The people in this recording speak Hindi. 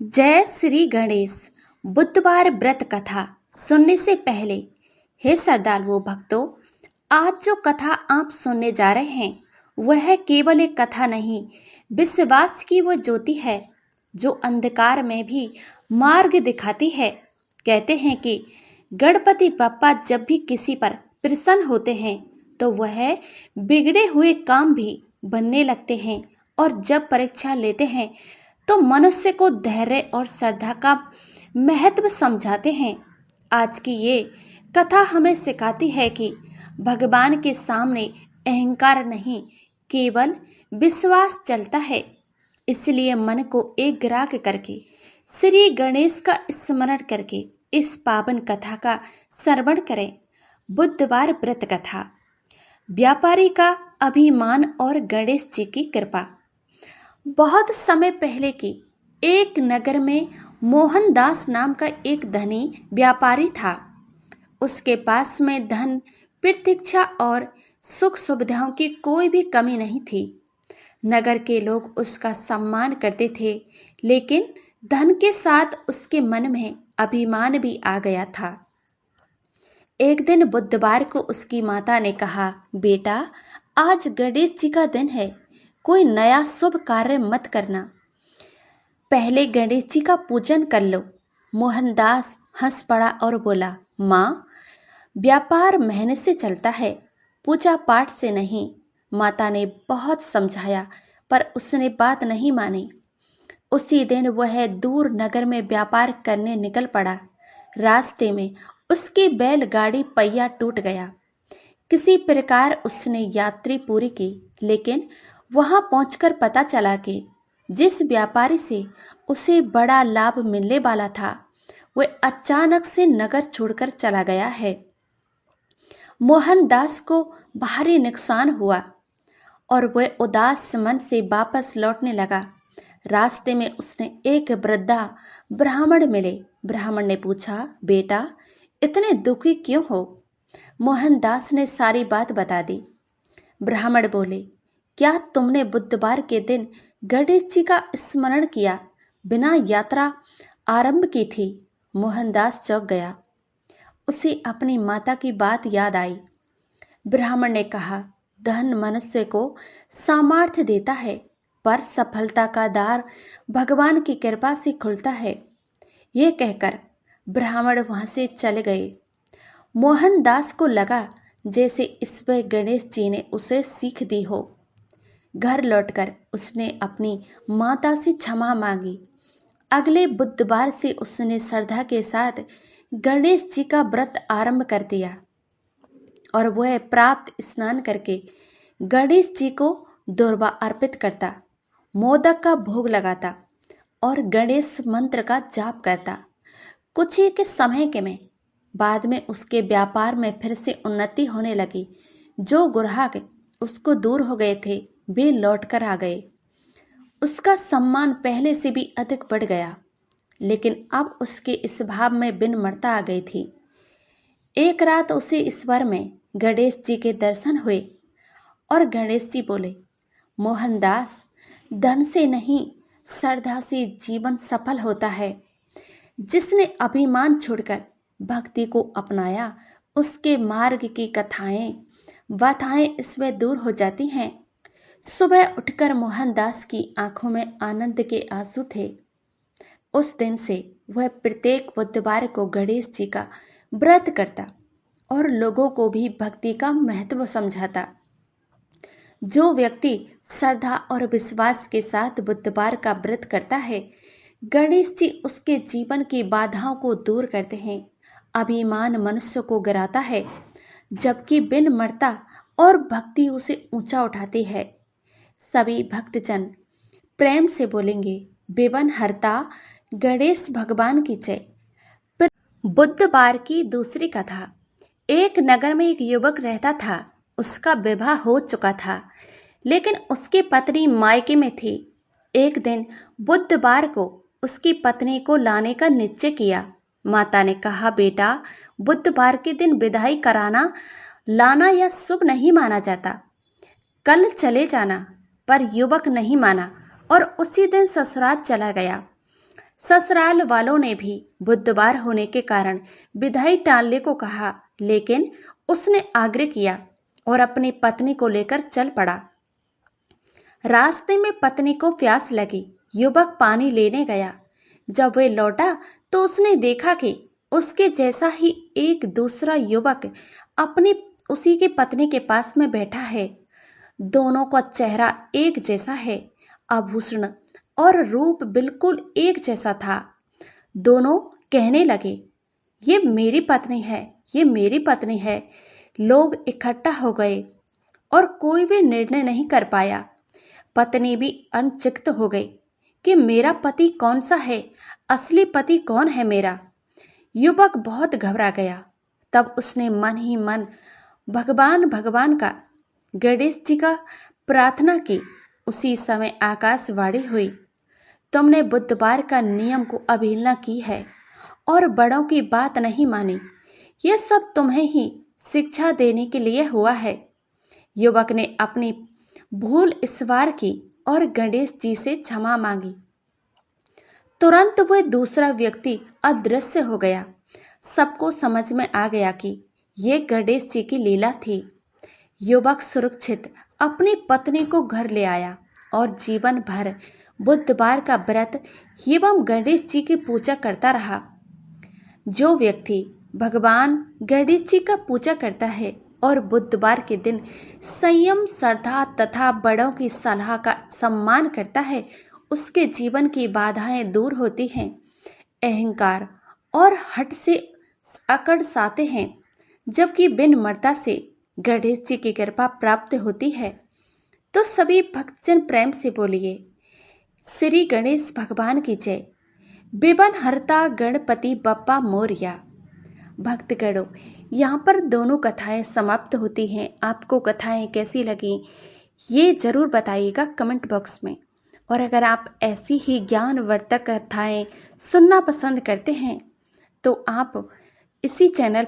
जय श्री गणेश। बुधवार व्रत कथा सुनने से पहले, हे श्रद्धालुओं भक्तों, आज जो कथा आप सुनने जा रहे हैं वह केवल एक कथा नहीं, विश्वास की वो ज्योति है जो अंधकार में भी मार्ग दिखाती है। कहते हैं कि गणपति बप्पा जब भी किसी पर प्रसन्न होते हैं तो वह बिगड़े हुए काम भी बनने लगते हैं, और जब परीक्षा लेते हैं तो मनुष्य को धैर्य और श्रद्धा का महत्व समझाते हैं। आज की ये कथा हमें सिखाती है कि भगवान के सामने अहंकार नहीं, केवल विश्वास चलता है। इसलिए मन को एकाग्र करके श्री गणेश का स्मरण करके इस पावन कथा का श्रवण करें। बुधवार व्रत कथा। व्यापारी का अभिमान और गणेश जी की कृपा। बहुत समय पहले की एक नगर में मोहनदास नाम का एक धनी व्यापारी था। उसके पास में धन, प्रतीक्षा और सुख सुविधाओं की कोई भी कमी नहीं थी। नगर के लोग उसका सम्मान करते थे, लेकिन धन के साथ उसके मन में अभिमान भी आ गया था। एक दिन बुधवार को उसकी माता ने कहा, बेटा, आज गणेश जी का दिन है, कोई नया शुभ कार्य मत करना, पहले गणेश जी का पूजन कर लो। मोहनदास हंस पड़ा और बोला, माँ, व्यापार मेहनत से चलता है, पूजा पाठ से नहीं। माता ने बहुत समझाया पर उसने बात नहीं मानी। उसी दिन वह दूर नगर में व्यापार करने निकल पड़ा। रास्ते में उसकी बैलगाड़ी पहिया टूट गया। किसी प्रकार उसने यात्री पूरी की, लेकिन वहां पहुंचकर पता चला कि जिस व्यापारी से उसे बड़ा लाभ मिलने वाला था वह अचानक से नगर छोड़कर चला गया है। मोहनदास को भारी नुकसान हुआ और वह उदास मन से वापस लौटने लगा। रास्ते में उसने एक वृद्धा ब्राह्मण मिले। ब्राह्मण ने पूछा, बेटा, इतने दुखी क्यों हो? मोहनदास ने सारी बात बता दी। ब्राह्मण बोले, क्या तुमने बुधवार के दिन गणेश जी का स्मरण किया बिना यात्रा आरंभ की थी? मोहनदास चौंक गया। उसे अपनी माता की बात याद आई। ब्राह्मण ने कहा, धन मनुष्य को सामर्थ्य देता है, पर सफलता का द्वार भगवान की कृपा से खुलता है। ये कहकर ब्राह्मण वहां से चले गए। मोहनदास को लगा जैसे इसमें गणेश जी ने उसे सीख दी हो। घर लौटकर उसने अपनी माता से क्षमा मांगी। अगले बुधवार से उसने श्रद्धा के साथ गणेश जी का व्रत आरंभ कर दिया और वह प्राप्त स्नान करके गणेश जी को दुर्वा अर्पित करता, मोदक का भोग लगाता और गणेश मंत्र का जाप करता। कुछ ही के समय के में बाद में उसके व्यापार में फिर से उन्नति होने लगी। जो ग्राहक उसको दूर हो गए थे वे लौटकर आ गए। उसका सम्मान पहले से भी अधिक बढ़ गया, लेकिन अब उसके इस भाव में विनम्रता आ गई थी। एक रात उसे ईश्वर में गणेश जी के दर्शन हुए और गणेश जी बोले, मोहनदास, धन से नहीं, श्रद्धा से जीवन सफल होता है। जिसने अभिमान छोड़कर भक्ति को अपनाया उसके मार्ग की कथाएं बाधाएं इसमें दूर हो जाती हैं। सुबह उठकर मोहनदास की आंखों में आनंद के आंसू थे। उस दिन से वह प्रत्येक बुधवार को गणेश जी का व्रत करता और लोगों को भी भक्ति का महत्व समझाता। जो व्यक्ति श्रद्धा और विश्वास के साथ बुधवार का व्रत करता है, गणेश जी उसके जीवन की बाधाओं को दूर करते हैं। अभिमान मनुष्य को गिराता है, जबकि विनम्रता और भक्ति उसे ऊंचा उठाती है। सभी भक्तजन प्रेम से बोलेंगे, विघ्न हरता गणेश भगवान की जय। बुधवार की दूसरी कथा। एक नगर में एक युवक रहता था। उसका विवाह हो चुका था, लेकिन उसकी पत्नी मायके में थी। एक दिन बुधवार को उसकी पत्नी को लाने का निश्चय किया। माता ने कहा, बेटा, बुधवार के दिन विदाई कराना लाना यह शुभ नहीं माना जाता, कल चले जाना। पर युवक नहीं माना और उसी दिन ससुराल चला गया। ससुराल वालों ने भी बुधवार होने के कारण विदाई टालने को कहा, लेकिन उसने आग्रह किया और अपनी पत्नी को लेकर चल पड़ा। रास्ते में पत्नी को प्यास लगी। युवक पानी लेने गया। जब वह लौटा तो उसने देखा कि उसके जैसा ही एक दूसरा युवक अपनी उसी की पत्नी के पास में बैठा है। दोनों का चेहरा एक जैसा है, आभूषण और रूप बिल्कुल एक जैसा था। दोनों कहने लगे, ये मेरी पत्नी है, ये मेरी पत्नी है। लोग इकट्ठा हो गए और कोई भी निर्णय नहीं कर पाया। पत्नी भी अनचित हो गई कि मेरा पति कौन सा है, असली पति कौन है मेरा। युवक बहुत घबरा गया। तब उसने मन ही मन भगवान भगवान का गणेश जी का प्रार्थना की। उसी समय आकाशवाणी हुई, तुमने बुधवार का नियम को अवहेलना की है और बड़ों की बात नहीं मानी। यह सब तुम्हें ही शिक्षा देने के लिए हुआ है। युवक ने अपनी भूल स्वीकार की और गणेश जी से क्षमा मांगी। तुरंत वह दूसरा व्यक्ति अदृश्य हो गया। सबको समझ में आ गया कि यह गणेश जी की लीला थी। युवक सुरक्षित अपनी पत्नी को घर ले आया और जीवन भर बुधवार का व्रत एवं गणेश जी की पूजा करता रहा। जो व्यक्ति भगवान गणेश जी का पूजा करता है और बुधवार के दिन संयम, श्रद्धा तथा बड़ों की सलाह का सम्मान करता है, उसके जीवन की बाधाएं दूर होती हैं, अहंकार और हठ से अकड़ साते हैं, जबकि विनम्रता से गणेश जी की कृपा प्राप्त होती है। तो सभी भक्तजन प्रेम से बोलिए, श्री गणेश भगवान की जय। विघ्न हरता गणपति बप्पा मोरया। भक्तगणों, यहाँ पर दोनों कथाएं समाप्त होती हैं। आपको कथाएं कैसी लगी ये जरूर बताइएगा कमेंट बॉक्स में। और अगर आप ऐसी ही ज्ञानवर्धक कथाएं सुनना पसंद करते हैं तो आप इसी चैनल